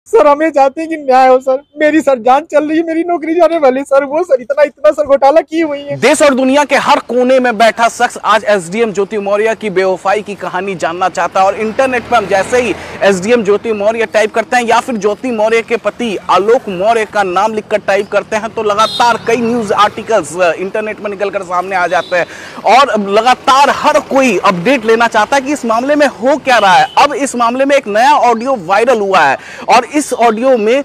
Sir हमें चाहते हैं कि न्याय हो सर। मेरी सर जान चल रही है, मेरी नौकरी जाने वाली सर। वो सर इतना सर घोटाला की हुई है। देश और दुनिया के हर कोने में बैठा शख्स आज एसडीएम ज्योति मौर्य की बेवफाई की कहानी जानना चाहता है। और इंटरनेट पर हम जैसे ही एसडीएम ज्योति मौर्य टाइप करते हैं या फिर ज्योति मौर्य के पति आलोक मौर्य का नाम लिखकर टाइप करते हैं तो लगातार कई न्यूज आर्टिकल्स इंटरनेट में निकलकर सामने आ जाते हैं और लगातार हर कोई अपडेट लेना चाहता है कि इस मामले में हो क्या रहा है। अब इस मामले में एक नया ऑडियो वायरल हुआ है और इस ऑडियो में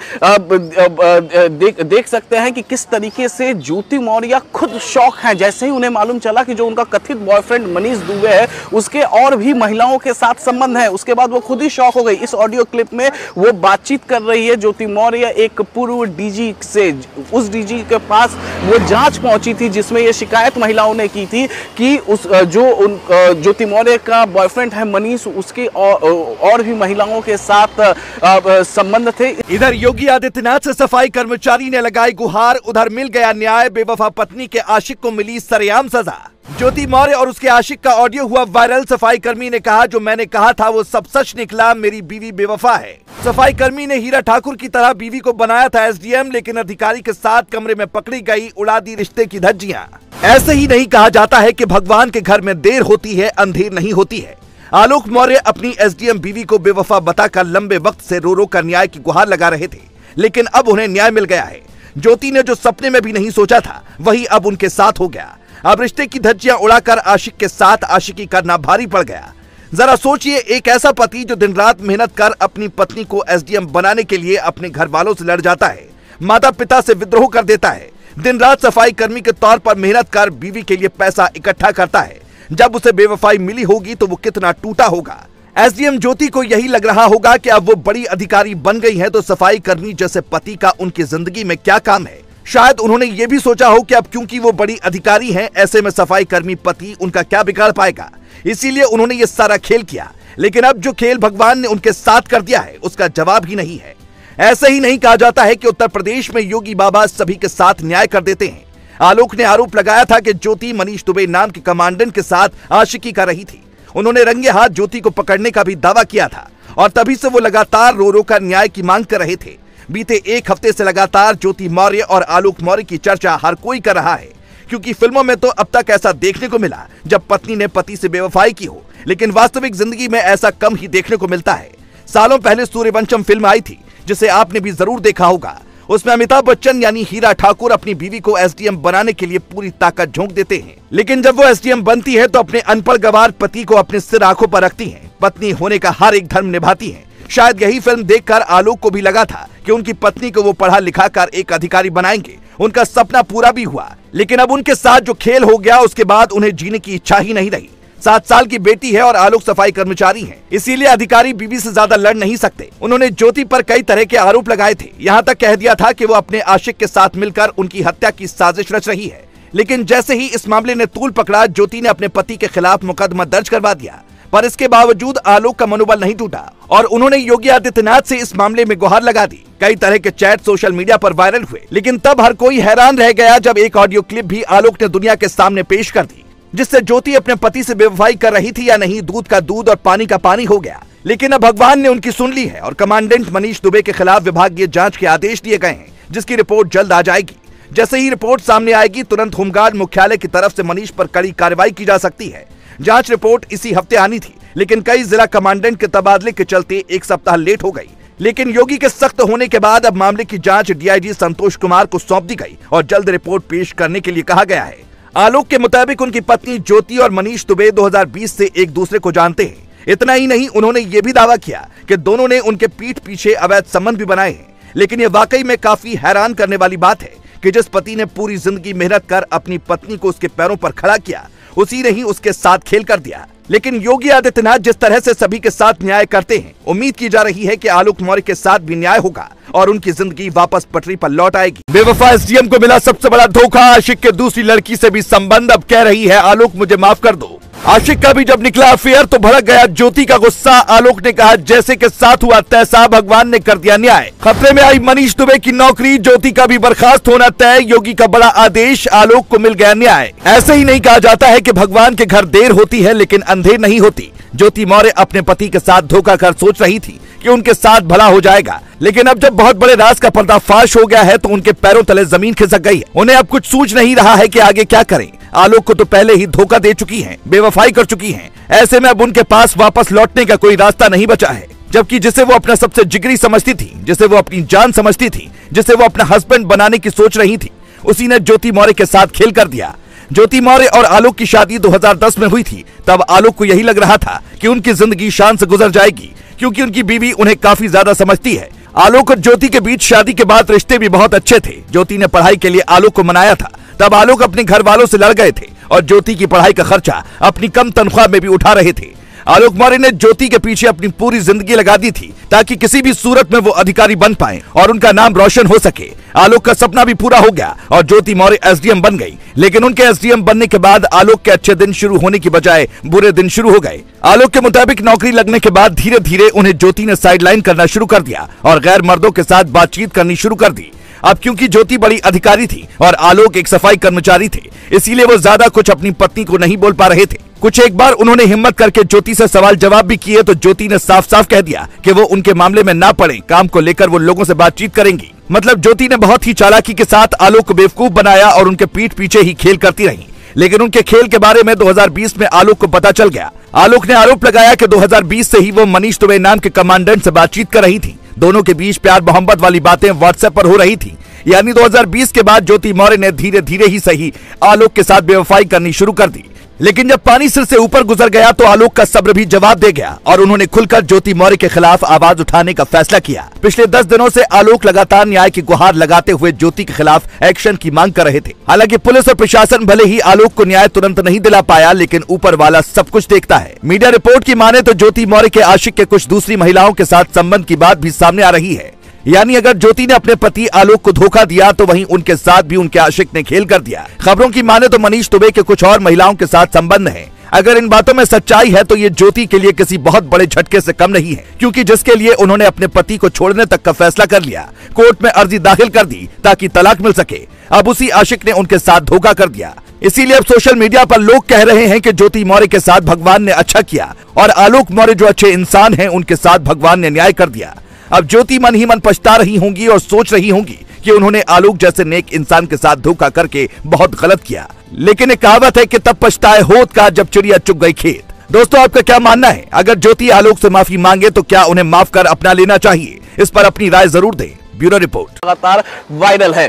देख सकते हैं कि किस तरीके से ज्योति मौर्य खुद शॉक हैं जैसे ही उन्हें मालूम चला कि जो उनका कथित बॉयफ्रेंड मनीष दुबे है उसके और भी महिलाओं के साथ संबंध है। उसके बाद वो खुद ही शॉक हो गई। इस ऑडियो क्लिप में वो बातचीत कर रही है ज्योति मौर्य एक पूर्व डीजी से। उस डीजी के पास वो जांच पहुंची थी जिसमें ये शिकायत महिलाओं ने की थी कि उस ज्योति मौर्य का बॉयफ्रेंड है मनीष, उसके और भी महिलाओं के साथ संबंध थे। इधर योगी आदित्यनाथ से सफाई कर्मचारी ने लगाई गुहार, उधर मिल गया न्याय। बेवफा पत्नी के आशिक को मिली सरेआम सजा। ज्योति मौर्य और उसके आशिक का ऑडियो हुआ वायरल। सफाई कर्मी ने कहा जो मैंने कहा था वो सब सच निकला, मेरी बीवी बेवफा है। सफाई कर्मी ने हीरा ठाकुर की तरह बीवी को बनाया था एसडीएम, लेकिन अधिकारी के साथ कमरे में पकड़ी गई, उड़ा दी रिश्ते की धज्जियां। ऐसे ही नहीं कहा जाता है कि भगवान के घर में देर होती है अंधेर नहीं होती है। आलोक मौर्य अपनी एसडीएम बीवी को बेवफा बताकर लंबे वक्त से रो रो कर न्याय की गुहार लगा रहे थे, लेकिन अब उन्हें न्याय मिल गया है। ज्योति ने जो सपने में भी नहीं सोचा था वही अब उनके साथ हो गया। अब रिश्ते की धज्जियां उड़ाकर आशिक के साथ आशिकी करना भारी पड़ गया। जरा सोचिए, एक ऐसा पति जो दिन रात मेहनत कर अपनी पत्नी को एसडीएम बनाने के लिए अपने घर वालों से लड़ जाता है, माता पिता से विद्रोह कर देता है, दिन रात सफाई कर्मी के तौर पर मेहनत कर बीवी के लिए पैसा इकट्ठा करता है। जब उसे बेवफाई मिली होगी तो वो कितना टूटा होगा। एसडीएम ज्योति को यही लग रहा होगा कि अब वो बड़ी अधिकारी बन गई हैं तो सफाई कर्मी जैसे पति का उनकी जिंदगी में क्या काम है। शायद उन्होंने ये भी सोचा हो कि अब क्योंकि वो बड़ी अधिकारी हैं ऐसे में सफाई कर्मी पति उनका क्या बिगाड़ पाएगा, इसीलिए उन्होंने ये सारा खेल किया। लेकिन अब जो खेल भगवान ने उनके साथ कर दिया है उसका जवाब ही नहीं है। ऐसे ही नहीं कहा जाता है कि उत्तर प्रदेश में योगी बाबा सभी के साथ न्याय कर देते हैं। आलोक ने आरोप लगाया था कि ज्योति मनीष दुबे नाम के कमांडेंट के साथ आशिकी कर रही थी। उन्होंने रंगे हाथ ज्योति को पकड़ने का भी दावा किया था और तभी से वो लगातार रो रो कर न्याय की मांग कर रहे थे। बीते एक हफ्ते से लगातार ज्योति मौर्य और आलोक मौर्य की चर्चा हर कोई कर रहा है, क्योंकि फिल्मों में तो अब तक ऐसा देखने को मिला जब पत्नी ने पति से बेवफाई की हो, लेकिन वास्तविक जिंदगी में ऐसा कम ही देखने को मिलता है। सालों पहले सूर्यवंशम फिल्म आई थी जिसे आपने भी जरूर देखा होगा। उसमें अमिताभ बच्चन यानी हीरा ठाकुर अपनी बीवी को एसडीएम बनाने के लिए पूरी ताकत झोंक देते हैं, लेकिन जब वो एसडीएम बनती है तो अपने अनपढ़ गवार पति को अपने सिर आंखों पर रखती हैं। पत्नी होने का हर एक धर्म निभाती हैं। शायद यही फिल्म देखकर आलोक को भी लगा था कि उनकी पत्नी को वो पढ़ा लिखा कर एक अधिकारी बनाएंगे। उनका सपना पूरा भी हुआ, लेकिन अब उनके साथ जो खेल हो गया उसके बाद उन्हें जीने की इच्छा ही नहीं रही। 7 साल की बेटी है और आलोक सफाई कर्मचारी हैं, इसीलिए अधिकारी बीवी से ज्यादा लड़ नहीं सकते। उन्होंने ज्योति पर कई तरह के आरोप लगाए थे, यहाँ तक कह दिया था कि वो अपने आशिक के साथ मिलकर उनकी हत्या की साजिश रच रही है। लेकिन जैसे ही इस मामले ने तूल पकड़ा, ज्योति ने अपने पति के खिलाफ मुकदमा दर्ज करवा दिया। पर इसके बावजूद आलोक का मनोबल नहीं टूटा और उन्होंने योगी आदित्यनाथ से इस मामले में गुहार लगा दी। कई तरह के चैट सोशल मीडिया पर वायरल हुए, लेकिन तब हर कोई हैरान रह गया जब एक ऑडियो क्लिप भी आलोक ने दुनिया के सामने पेश कर दी, जिससे ज्योति अपने पति से बेवफाई कर रही थी या नहीं, दूध का दूध और पानी का पानी हो गया। लेकिन अब भगवान ने उनकी सुन ली है और कमांडेंट मनीष दुबे के खिलाफ विभागीय जांच के आदेश दिए गए हैं, जिसकी रिपोर्ट जल्द आ जाएगी। जैसे ही रिपोर्ट सामने आएगी तुरंत होमगार्ड मुख्यालय की तरफ से मनीष पर कड़ी कार्रवाई की जा सकती है। जांच रिपोर्ट इसी हफ्ते आनी थी, लेकिन कई जिला कमांडेंट के तबादले के चलते एक सप्ताह लेट हो गई। लेकिन योगी के सख्त होने के बाद अब मामले की जांच डीआईजी संतोष कुमार को सौंप दी गई और जल्द रिपोर्ट पेश करने के लिए कहा गया है। आलोक के मुताबिक उनकी पत्नी ज्योति और मनीष दुबे 2020 से एक दूसरे को जानते हैं। इतना ही नहीं, उन्होंने ये भी दावा किया कि दोनों ने उनके पीठ पीछे अवैध संबंध भी बनाए हैं। लेकिन ये वाकई में काफी हैरान करने वाली बात है कि जिस पति ने पूरी जिंदगी मेहनत कर अपनी पत्नी को उसके पैरों पर खड़ा किया, उसी ने ही उसके साथ खेल कर दिया। लेकिन योगी आदित्यनाथ जिस तरह से सभी के साथ न्याय करते हैं, उम्मीद की जा रही है कि आलोक मौर्य के साथ भी न्याय होगा और उनकी जिंदगी वापस पटरी पर लौट आएगी। बेवफा एसडीएम को मिला सबसे बड़ा धोखा, आशिक के दूसरी लड़की से भी संबंध। अब कह रही है आलोक मुझे माफ कर दो। आशिक का भी जब निकला अफेयर तो भड़क गया ज्योति का गुस्सा। आलोक ने कहा जैसे के साथ हुआ तैसा, भगवान ने कर दिया न्याय। खतरे में आई मनीष दुबे की नौकरी, ज्योति का भी बर्खास्त होना तय। योगी का बड़ा आदेश, आलोक को मिल गया न्याय। ऐसे ही नहीं कहा जाता है कि भगवान के घर देर होती है लेकिन अंधेर नहीं होती। ज्योति मौर्य अपने पति के साथ धोखा कर सोच रही थी कि उनके साथ भला हो जाएगा, लेकिन अब जब बहुत बड़े राज का पर्दाफाश हो गया है तो उनके पैरों तले जमीन खिसक गई है। उन्हें अब कुछ सूझ नहीं रहा है कि आगे क्या करें। आलोक को तो पहले ही धोखा दे चुकी हैं, बेवफाई कर चुकी हैं। ऐसे में अब उनके पास वापस लौटने का कोई रास्ता नहीं बचा है। जबकि जिसे वो अपना सबसे जिगरी समझती थी, जिसे वो अपनी जान समझती थी, जिसे वो अपना हस्बैंड बनाने की सोच रही थी, उसी ने ज्योति मौर्य के साथ खेल कर दिया। ज्योति मौर्य और आलोक की शादी 2010 में हुई थी। तब आलोक को यही लग रहा था कि उनकी जिंदगी शान से गुजर जाएगी, क्योंकि उनकी बीवी उन्हें काफी ज्यादा समझती है। आलोक और ज्योति के बीच शादी के बाद रिश्ते भी बहुत अच्छे थे। ज्योति ने पढ़ाई के लिए आलोक को मनाया था। तब आलोक अपने घर वालों से लड़ गए थे और ज्योति की पढ़ाई का खर्चा अपनी कम तनख्वाह में भी उठा रहे थे। आलोक मौर्य ने ज्योति के पीछे अपनी पूरी जिंदगी लगा दी थी ताकि किसी भी सूरत में वो अधिकारी बन पाए और उनका नाम रोशन हो सके। आलोक का सपना भी पूरा हो गया और ज्योति मौर्य एसडीएम बन गई। लेकिन उनके एसडीएम बनने के बाद आलोक के अच्छे दिन शुरू होने की बजाय बुरे दिन शुरू हो गए। आलोक के मुताबिक नौकरी लगने के बाद धीरे धीरे उन्हें ज्योति ने साइडलाइन करना शुरू कर दिया और गैर मर्दों के साथ बातचीत करनी शुरू कर दी। अब क्योंकि ज्योति बड़ी अधिकारी थी और आलोक एक सफाई कर्मचारी थे, इसीलिए वो ज्यादा कुछ अपनी पत्नी को नहीं बोल पा रहे थे। कुछ एक बार उन्होंने हिम्मत करके ज्योति से सवाल जवाब भी किए तो ज्योति ने साफ साफ कह दिया कि वो उनके मामले में ना पड़े, काम को लेकर वो लोगों से बातचीत करेंगी। मतलब ज्योति ने बहुत ही चालाकी के साथ आलोक को बेवकूफ बनाया और उनके पीठ पीछे ही खेल करती रही। लेकिन उनके खेल के बारे में 2020 में आलोक को पता चल गया। आलोक ने आरोप लगाया कि 2020 से ही वो मनीष दुबे नाम के कमांडेंट से बातचीत कर रही थी। दोनों के बीच प्यार मोहब्बत वाली बातें व्हाट्सएप पर हो रही थी। यानी 2020 के बाद ज्योति मौर्य ने धीरे धीरे ही सही आलोक के साथ बेवफाई करनी शुरू कर दी। लेकिन जब पानी सिर से ऊपर गुजर गया तो आलोक का सब्र भी जवाब दे गया और उन्होंने खुलकर ज्योति मौर्य के खिलाफ आवाज उठाने का फैसला किया। पिछले 10 दिनों से आलोक लगातार न्याय की गुहार लगाते हुए ज्योति के खिलाफ एक्शन की मांग कर रहे थे। हालांकि पुलिस और प्रशासन भले ही आलोक को न्याय तुरंत नहीं दिला पाया, लेकिन ऊपर वाला सब कुछ देखता है। मीडिया रिपोर्ट की माने तो ज्योति मौर्य के आशिक के कुछ दूसरी महिलाओं के साथ संबंध की बात भी सामने आ रही है। यानी अगर ज्योति ने अपने पति आलोक को धोखा दिया तो वहीं उनके साथ भी उनके आशिक ने खेल कर दिया। खबरों की माने तो मनीष दुबे के कुछ और महिलाओं के साथ संबंध है। अगर इन बातों में सच्चाई है तो ये ज्योति के लिए किसी बहुत बड़े झटके से कम नहीं है, क्योंकि जिसके लिए उन्होंने अपने पति को छोड़ने तक का फैसला कर लिया, कोर्ट में अर्जी दाखिल कर दी ताकि तलाक मिल सके, अब उसी आशिक ने उनके साथ धोखा कर दिया। इसीलिए अब सोशल मीडिया पर लोग कह रहे हैं कि ज्योति मौर्य के साथ भगवान ने अच्छा किया और आलोक मौर्य जो अच्छे इंसान हैं उनके साथ भगवान ने न्याय कर दिया। अब ज्योति मन ही मन पछता रही होंगी और सोच रही होंगी कि उन्होंने आलोक जैसे नेक इंसान के साथ धोखा करके बहुत गलत किया। लेकिन एक कहावत है कि तब पछताए होत का जब चिड़िया चुग गई खेत। दोस्तों, आपका क्या मानना है? अगर ज्योति आलोक से माफी मांगे तो क्या उन्हें माफ कर अपना लेना चाहिए? इस पर अपनी राय जरूर दें। Bureau report. लगातार वायरल है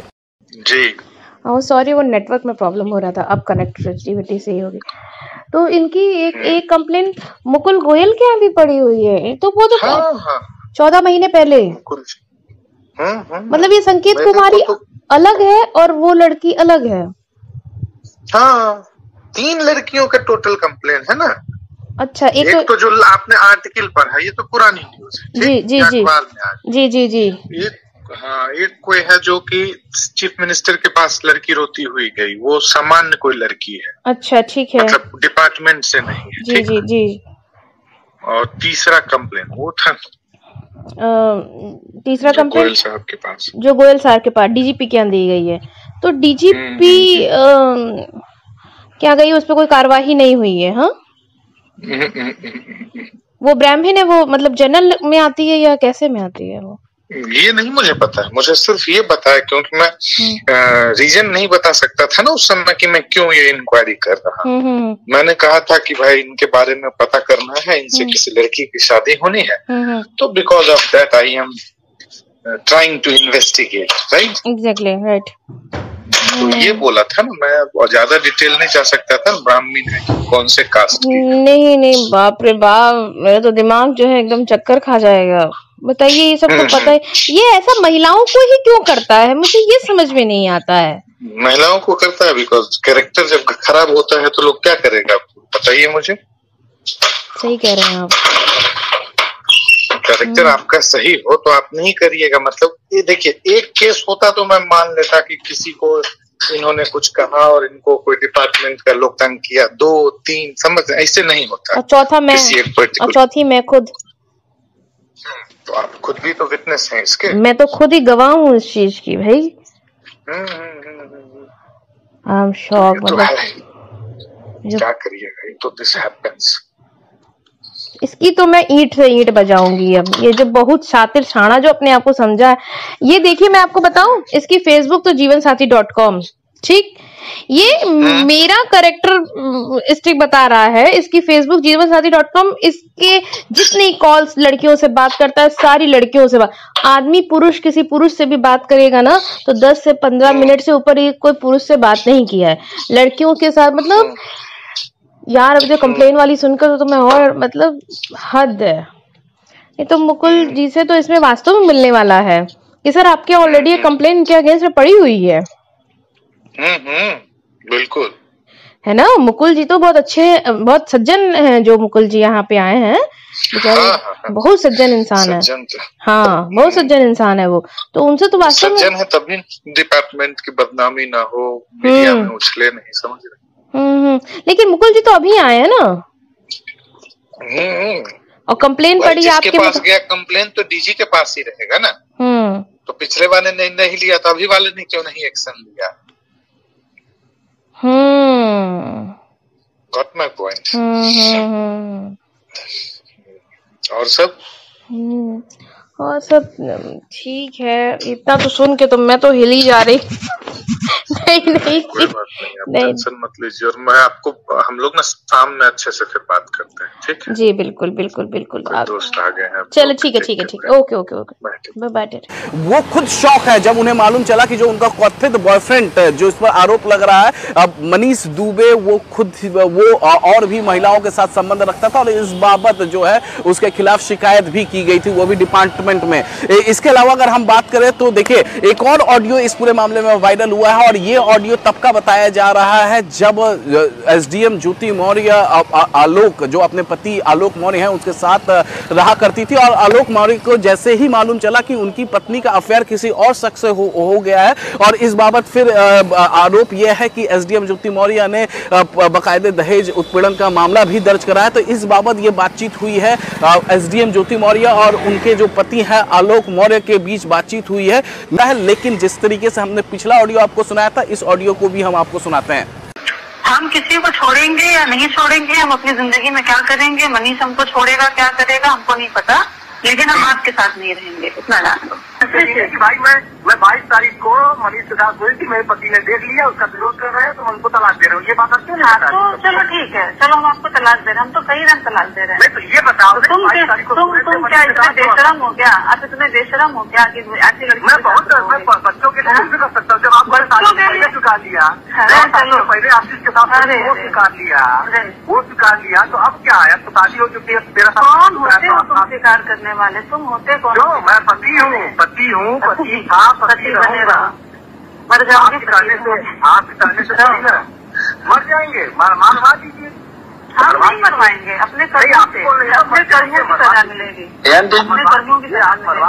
जी। सॉरी, वो नेटवर्क में प्रॉब्लम हो रहा था, अब कनेक्टिविटी सही होगी। तो इनकी एक कंप्लेन मुकुल गोयल के यहाँ भी पड़ी हुई है। तो वो तो 14 महीने पहले, मतलब ये संकेत कुमारी अलग है और वो लड़की अलग है। हाँ, 3 लड़कियों का टोटल कंप्लेन है ना। अच्छा, एक तो जो आपने आर्टिकल पढ़ा, ये तो पुरानी न्यूज है। जी जी जी जी जी जी। एक कोई है जो कि चीफ मिनिस्टर के पास लड़की रोती हुई गई, वो सामान्य कोई लड़की है। अच्छा, ठीक है, मतलब डिपार्टमेंट से नहीं है। जी जी जी। और तीसरा कंप्लेन वो था तीसरा कंप्लेन गोयल साहब के पास, जो गोयल साहब के पास डीजीपी के यहाँ दी गई है। तो डीजीपी क्या गई, उस पर कोई कार्यवाही नहीं हुई है? हाँ, वो ब्राह्मण है, वो मतलब जनरल में आती है या कैसे में आती है वो? ये नहीं मुझे पता है। मुझे सिर्फ ये पता है क्योंकि मैं रीजन नहीं बता सकता था ना उस समय कि मैं क्यों ये इंक्वायरी कर रहा हूँ। मैंने कहा था कि भाई इनके बारे में पता करना है, इनसे किसी लड़की की शादी होनी है, तो because of that I am trying to investigate, right? Exactly, right. तो ये बोला था ना, मैं और ज्यादा डिटेल नहीं जा सकता था। ब्राह्मण है, कौन से कास्ट की? नहीं, बाप रे बाप, मेरा तो दिमाग जो है एकदम चक्कर खा जाएगा। बताइए, ये सब तो पता है, ये ऐसा महिलाओं को ही क्यों करता है? मुझे ये समझ में नहीं आता है। महिलाओं को करता है बिकॉज कैरेक्टर जब खराब होता है तो लोग क्या करेगा, बताइए मुझे। सही कह रहे हैं आप। कैरेक्टर आपका सही हो तो आप नहीं करिएगा। मतलब ये देखिए, एक केस होता तो मैं मान लेता कि किसी को इन्होंने कुछ कहा और इनको कोई डिपार्टमेंट का लोग तंग किया, 2, 3, समझ, ऐसे नहीं होता। और चौथा मैं, और चौथी मैं खुद। तो आप खुद भी तो विटनेस हैं इसके। मैं तो खुद ही गवाह हूँ इस चीज की भाई। I am shock. मतलब क्या करिएगा, तो दिस हैपेंस। इसकी तो मैं ईंट से ईंट बजाऊंगी। अब ये जो बहुत शातिर छाना जो अपने आप को समझा है, ये देखिए मैं आपको बताऊं, इसकी फेसबुक तो जीवनसाथी.com, ठीक, ये मेरा करेक्टर स्टिक बता रहा है। इसकी फेसबुक जीवनसाथी.com, इसके जितनी कॉल्स लड़कियों से बात करता है, सारी लड़कियों से बात, आदमी पुरुष किसी पुरुष से भी बात करेगा ना तो 10 से 15 मिनट से ऊपर ये कोई पुरुष से बात नहीं किया है लड़कियों के साथ। मतलब यार, अब जो कंप्लेन वाली सुनकर तो मैं और मतलब हद है। ये तो मुकुल जी से तो इसमें वास्तव में मिलने वाला है कि सर आपके ऑलरेडी ये कंप्लेन के अगेंस्ट में पड़ी हुई है। बिल्कुल है ना। मुकुल जी तो बहुत अच्छे, बहुत सज्जन हैं जो मुकुल जी यहाँ पे आए हैं, बेचारे बहुत सज्जन इंसान है। हाँ, बहुत सज्जन इंसान है वो। तो उनसे तो वास्तव में सज्जन है तभी डिपार्टमेंट की बदनामी ना हो, मीडिया में उछले नहीं, समझ रहे। लेकिन मुकुल जी तो अभी आए हैं ना। और कंप्लेन पड़ी आपके पास गया, कंप्लेन तो डीजी के पास ही रहेगा ना। तो पिछले वाले ने नहीं लिया तो अभी वाले ने क्यों नहीं एक्शन लिया? Got my point. और सब ठीक है। इतना तो सुन के तो मैं तो हिल ही जा रही। नहीं कोई बात नहीं, आप टेंशन मत लीजिए। और मैं आपको, हम लोग ना शाम में अच्छे से फिर बात करते हैं, ठीक है? जी बिल्कुल बिल्कुल बिल्कुल। दोस्त आ गए हैं। चलो ठीक है ठीक है ठीक है, okay okay okay, bye bye. वो खुद शॉक है जब उन्हें मालूम चला कि जो उनका कथित बॉयफ्रेंड जो इस पर आरोप लग रहा है अब मनीष दुबे, वो खुद वो और भी महिलाओं के साथ संबंध रखता था और इस बाबत जो है उसके खिलाफ शिकायत भी की गई थी, वो भी डिपार्टमेंट में। इसके अलावा अगर हम बात करें तो देखिए एक और ऑडियो इस पूरे मामले में वायरल हुआ है और ये ऑडियो तब का बताया जा रहा है जब एसडीएम ज्योति मौर्य आलोक, जो अपने पति आलोक मौर्य हैं, उसके साथ रहा करती थी और आलोक मौर्य को जैसे ही मालूम चला कि उनकी पत्नी का अफेयर किसी और शख्स से हो गया है और इस बाबत फिर आरोप यह है कि एसडीएम ज्योति मौर्य ने बाकायदे दहेज उत्पीड़न का मामला भी दर्ज कराया। तो इस बाबत ये बातचीत हुई है एसडीएम ज्योति मौर्य और उनके जो पति हैं आलोक मौर्य के बीच बातचीत हुई है। लेकिन जिस तरीके से हमने पिछला ऑडियो आपको सुनाया था, इस ऑडियो को भी हम आपको सुनाते हैं। हम किसी को छोड़ेंगे या नहीं छोड़ेंगे, हम अपनी जिंदगी में क्या करेंगे, मनीष हमको छोड़ेगा क्या करेगा हमको नहीं पता, लेकिन हम आपके साथ नहीं रहेंगे, इतना जान लो। भाई मैं 22 तारीख को मनीष के साथ हुई थी, मेरे पति ने देख लिया, उसका विरोध कर रहे हैं तो मैं उनको तलाक दे रहा हूँ, ये बात क्यों नहीं? तो चलो ठीक है, चलो हम आपको तलाक दे रहे हैं, हम तो कई रंग तलाक दे रहे हैं। तो ये बताओ तुम क्या इतने बेशरम हो गया? आप इतने बेशरम हो गया कि ऐसी लड़की? मैं बहुत बच्चों के लिए भी कर सकता हूँ, जब आपको चुका लिया, चलो पहले आशीष के साथ वो स्वीकार लिया, तो अब क्या है? अब तो शादी हो चुकी है, तेरा कौन होते हो तुम स्वीकार करने वाले? तुम होते कौन? मैं पति हूँ, पति था, पति रहेगा। मर जाओगे, आप करने से मर जाएंगे, मरवा दीजिए। हम नहीं मरवाएंगे, अपने कर्मों की सजा मिलेगी, अपने कर्मों की सजा मिलेगी।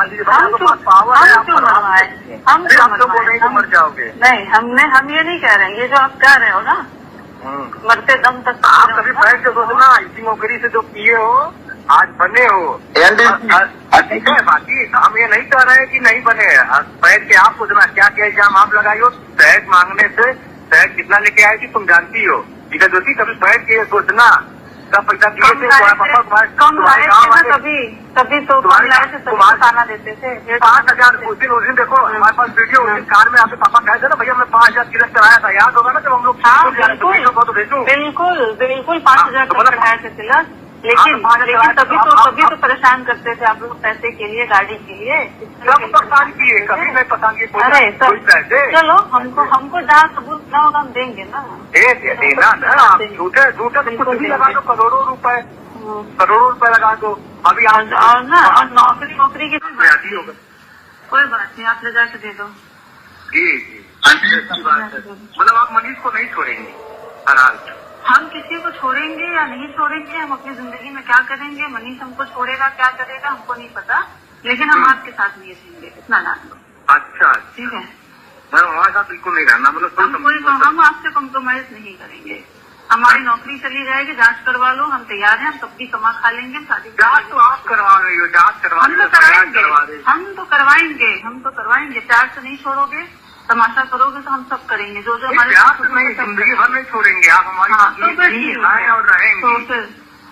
हम क्यों मर जाओगे? नहीं, हम ये नहीं कह रहे हैं, ये जो आप कह रहे हो ना मरते दम तक, आप कभी बैठ के सोचना, इसी नौकरी से जो पिए हो आज बने हो। ठीक है, बाकी हम ये नहीं कह रहे हैं कि नहीं बने। बैठ के आप सोचना क्या क्या इल्जाम आप लगाई हो। शहद मांगने से शहद कितना लेके आए थी तुम जानती हो, ठीक है? ज्योति कभी बैठ के सोचना, सब पैसा दिए थे कम लाए थे, तभी तो खाना देते थे। 5,000 उस दिन देखो हमारे पास वीडियो, उस दिन कार में आपके पापा कहे थे ना भैया मैं 5,000 तिलक कराया था, याद होगा ना जब हम लोग? बिल्कुल 5,000 चढ़ाए थे तिलक, लेकिन तभी तो परेशान करते थे आप लोग पैसे के लिए, गाड़ी के लिए। कब परेशान किए? कभी नहीं पसंद किए। अरे चलो, हमको जहाँ सबूत ना होगा हम देंगे ना, देना ना। झूठे कुछ भी लगा दो, करोड़ों रुपए लगा दो अभी। और ना, और नौकरी की होगा, कोई बात नहीं, आप ले जाके दे दो। जी मतलब आप मनीष को नहीं छोड़ेंगे? हम किसी को छोड़ेंगे या नहीं छोड़ेंगे, हम अपनी जिंदगी में क्या करेंगे, मनीष हमको छोड़ेगा क्या करेगा हमको नहीं पता, लेकिन हम आपके साथ नहीं रहेंगे, इतना जान लो। अच्छा ठीक है, मैं हमारे साथ बिल्कुल नहीं रहना, मतलब हम आपसे कॉम्प्रोमाइज नहीं करेंगे। हमारी नौकरी चली जाएगी, जांच करवा लो, हम तैयार हैं, हम तब भी कमा खा लेंगे। शादी जांच तो आप करवा रही हो, जांच करवा हम तो करवाएंगे, प्यार से नहीं छोड़ोगे, तमाशा करोगे तो हम सब करेंगे, जो हमारे नहीं, जिंदगी भर नहीं छोड़ेंगे आप हमारी। और रहेंगे।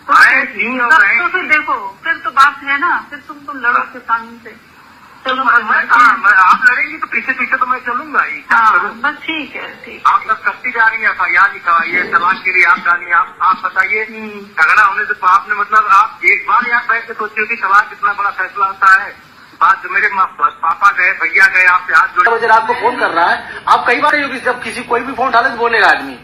तो फिर देखो, फिर तो बात है ना, फिर तुम लड़ो किसान से। चलो आप लड़ेंगी तो पीछे पीछे तो मैं चलूंगा ही। हाँ बस ठीक है, ठीक। आप सब करती जा रही है, FIR लिखवाइए, तलाक के लिए आप डालिए। आप बताइए, झगड़ा होने से आपने मतलब आप एक बार यहाँ बैठ के सोचिए कि तलाक कितना बड़ा फैसला होता है। बात जो मेरे पापा गए, भैया गए, आपसे हाथ जोड़े बजे रात को फोन कर रहा है। आप कई बार जब किसी कोई भी फोन उठा ले तो बोलेगा आदमी,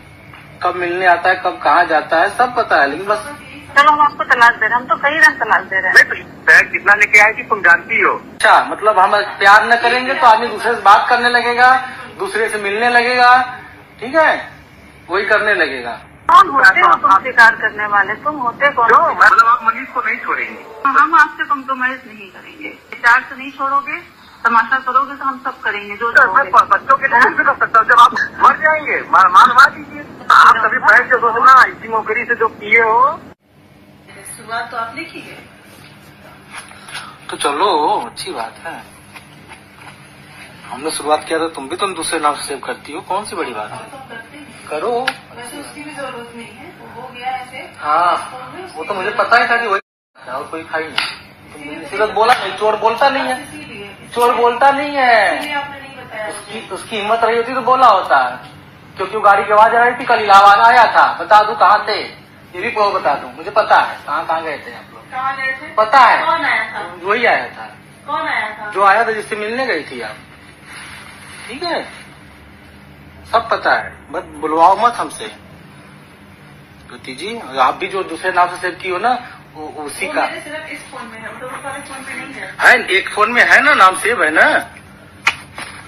कब मिलने आता है, कब कहाँ जाता है, सब पता है। लेकिन बस चलो हम आपको तलाक दे रहे हैं, हम तो कई रंग तलाक दे रहे हैं। नहीं तो कितना लेके आए कि तुम जानती हो। अच्छा, मतलब हम प्यार न करेंगे तो आदमी दूसरे से बात करने लगेगा, दूसरे से मिलने लगेगा, ठीक है, वही करने लगेगा। कौन होते हो तुम स्वीकार करने वाले? तुम होते कौन? मतलब आप मनीष को नहीं छोड़ेंगे? हम आपसे कॉम्प्रोमाइज नहीं करेंगे। प्यार से नहीं छोड़ोगे, तमाशा करोगे तो हम सब करेंगे। जो बच्चों के लिए भी कर सकता हूँ। जब आप मर जाएंगे मानवा दीजिए। आप कभी बैठ के सोचना, इसी नौकरी से जो किए हो। शुरुआत तो आपने की है, तो चलो अच्छी बात है। हमने शुरुआत किया तो तुम भी दूसरे नाम से सेव करती हो, कौन सी बड़ी बात है? करो, वैसे उसकी भी जरूरत नहीं है, वो हो गया ऐसे। हाँ, वो तो मुझे पता ही था कि वही, और कोई था ही नहीं। इसी वक्त बोला नहीं, चोर बोलता नहीं है, चोर बोलता नहीं है। आपने नहीं बताया, उसकी हिम्मत रही होती तो बोला होता, क्योंकि वो गाड़ी की आवाज आ रही थी। कल इलाहाबाद आया था, बता दूं कहाँ थे, ये भी बता दूं, मुझे पता है कहाँ गए थे आप लोग। कहाँ गए थे? पता है। कौन आया था? वही आया था। कौन आया था? जो आया था, जिससे मिलने गई थी आप, ठीक है, सब पता है। बस बुलवाओ मत हमसे ज्योति जी। आप भी जो दूसरे नाम से सेव की हो ना, वो उसी का सिर्फ इस फोन में है, मतलब सारे फोन में नहीं है। एक फोन में है ना, नाम सेव है ना।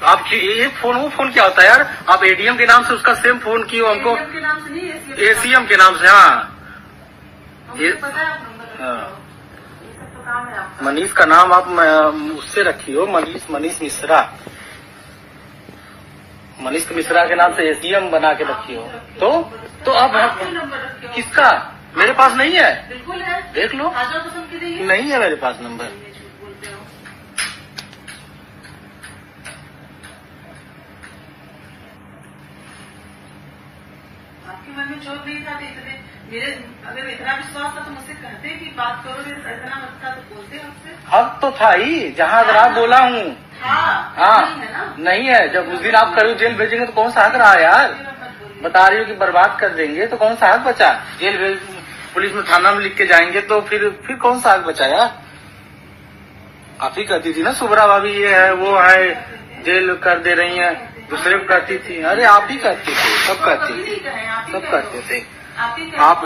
आप एक फोन, वो फोन क्या होता है यार? आप ADM के नाम से उसका सेम फोन की हो हमको, के नाम से नहीं, ACM के नाम से। हाँ, पता है आप नंबर। हाँ, ये सब तो काम है आपका। मनीष का नाम आप उससे रखी हो, मनीष मिश्रा। मनीष मिश्रा के नाम से ACM बना के रखी हो। तो अब किसका? मेरे पास नहीं है। बिल्कुल है, देख लो। नहीं है मेरे पास नंबर। आपके मन में चोट नहीं था? मेरे अगर इतना विश्वास था तो मुझसे कहते कि बात करोगे, इतना मत था तो बोलते आपसे। हक तो था ही, जहाँ अगर आप बोला हूँ। हाँ, नहीं है। जब उस दिन आप करीब जेल भेजेंगे तो कौन सा हक रहा यार? बता रही हो कि बर्बाद कर देंगे, तो कौन सा हक बचा? जेल भेज, पुलिस में थाना में लिख के जाएंगे तो फिर कौन सा हक बचा यार? आप ही कहती थी ना, सुब्रा भाभी ये है वो है, जेल कर दे रही है, दूसरे को कहती थी। अरे आप ही कहती थी, सब कहते थे। आप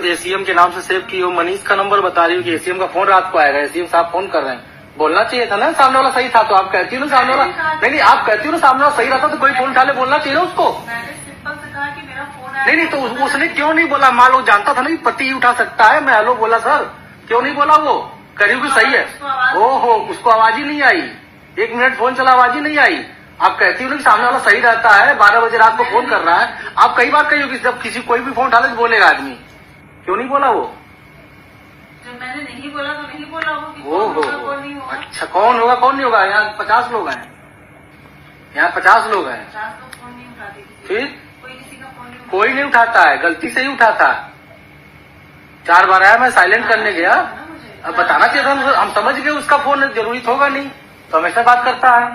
ACM के नाम से सेव की हो। मनीष का नंबर बता रही हो कि ACM का फोन रात को आएगा, ACM साहब फोन कर रहे हैं। बोलना चाहिए था ना, सामने वाला सही था तो आप कहती हो ना सामने वाला। नहीं, आप कहती हो ना सामने वाला सही रहता तो कोई फोन उठा ले, बोलना चाहिए ना उसको। नहीं, तो उसने क्यों नहीं बोला? मान लो जानता था ना कि पति ही उठा सकता है, मैं हेलो बोला सर, क्यों नहीं बोला? वो करीब भी सही है। ओहो, उसको आवाज ही नहीं आई, 1 मिनट फोन चला, आवाज ही नहीं आई। आप कहती हो ना कि सामने वाला सही रहता है, 12 बजे रात को फोन कर रहा है। आप कई बार कही हो कि जब किसी कोई भी फोन उठा ले तो बोलेगा आदमी, क्यों नहीं बोला? वो जब मैंने नहीं बोला तो नहीं बोला वो अच्छा, कौन होगा कौन नहीं होगा? यहाँ 50 लोग हैं, यहाँ 50 लोग हैं। 50 लोग फोन नहीं उठाते, फिर किसी का फोन नहीं, कोई नहीं उठाता है, गलती से ही उठाता। 4 बार आया, मैं साइलेंट करने गया। अब बताना चाहिए था, हम समझ गए उसका फोन जरूरी होगा नहीं, तो हमेशा बात करता है,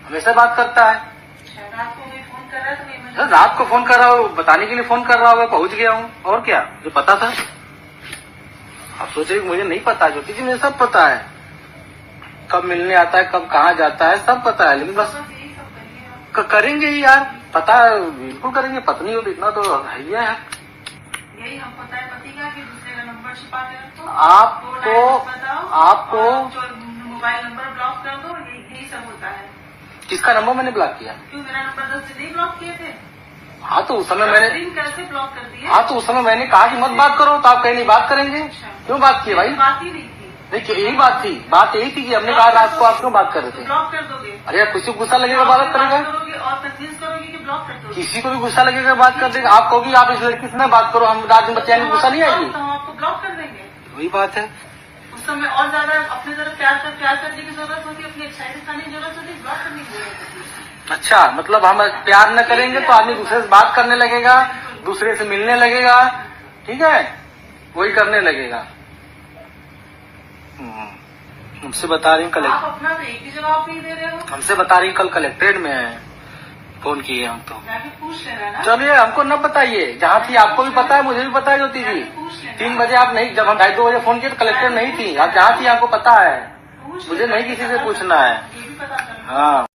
हमेशा बात करता है। रात को मैं फोन कर रहा है तो रात को फोन कर रहा हूँ, बताने के लिए फोन कर रहा होगा, पहुंच गया हूँ। और क्या, जो पता था। आप सोचे मुझे नहीं पता? ज्योति जी मुझे सब पता है, कब मिलने आता है, कब कहाँ जाता है, सब पता है। लेकिन बस करेंगे ही यार, पता है, बिल्कुल करेंगे। पत्नी हो तो इतना तो है ही है। यही हम पता है पति का कि दूसरे का नंबर छिपा के रखो, आपको मोबाइल नंबर ब्लॉक कर दो, यही सब होता है। किसका नंबर मैंने ब्लॉक किया? क्यों, मेरा नंबर 10 से नहीं ब्लॉक किए थे? हाँ, तो उस समय मैंने कैसे ब्लॉक कर दिया? हाँ, तो उस समय मैंने कहा कि मत बात करो, तो आप कहीं नहीं बात करेंगे। क्यों बात की भाई? बात ही नहीं थी। देखिए, यही बात थी, बात यही थी कि हमने कहा रात को आप क्यों बात कर रहे थे? ब्लॉक कर दोगे? अरे यार, किसी को गुस्सा लगेगा बात करेगा, और कन्फ्यूज करोगे कि ब्लॉक कर दोगे? किसी को भी गुस्सा लगेगा बात कर देगा। आप कहोगी आप इस लड़की से बात करो, हम रात में बच्चे गुस्सा नहीं आएगी? तो हम आपको ब्लॉक कर देंगे। वही बात है। उस समय और ज्यादा अपने तरफ प्यार करने की जरूरत होती है, अपनी अच्छाई दिखाने की जरूरत होती है, ब्लॉक करने की जरूरत होती है। अच्छा, मतलब हम प्यार न करेंगे तो आदमी दूसरे से बात करने लगेगा, दूसरे से मिलने लगेगा, ठीक है, वही करने लगेगा। हमसे बता रही कलेक्टर, आप अपना एक ही जवाब नहीं दे रहे हो। हमसे बता रही कल कलेक्ट्रेट में है, फोन किए हम तो। पूछ लेना ना। चलिए हमको न बताइए, जहाँ थी आपको भी पता है, मुझे भी पता है ज्योति जी। 3 बजे आप नहीं, जब हम 2:30 बजे फोन किए तो कलेक्टर नहीं थी, आप जहाँ थी आपको पता है, मुझे नहीं किसी से पूछना है। हाँ।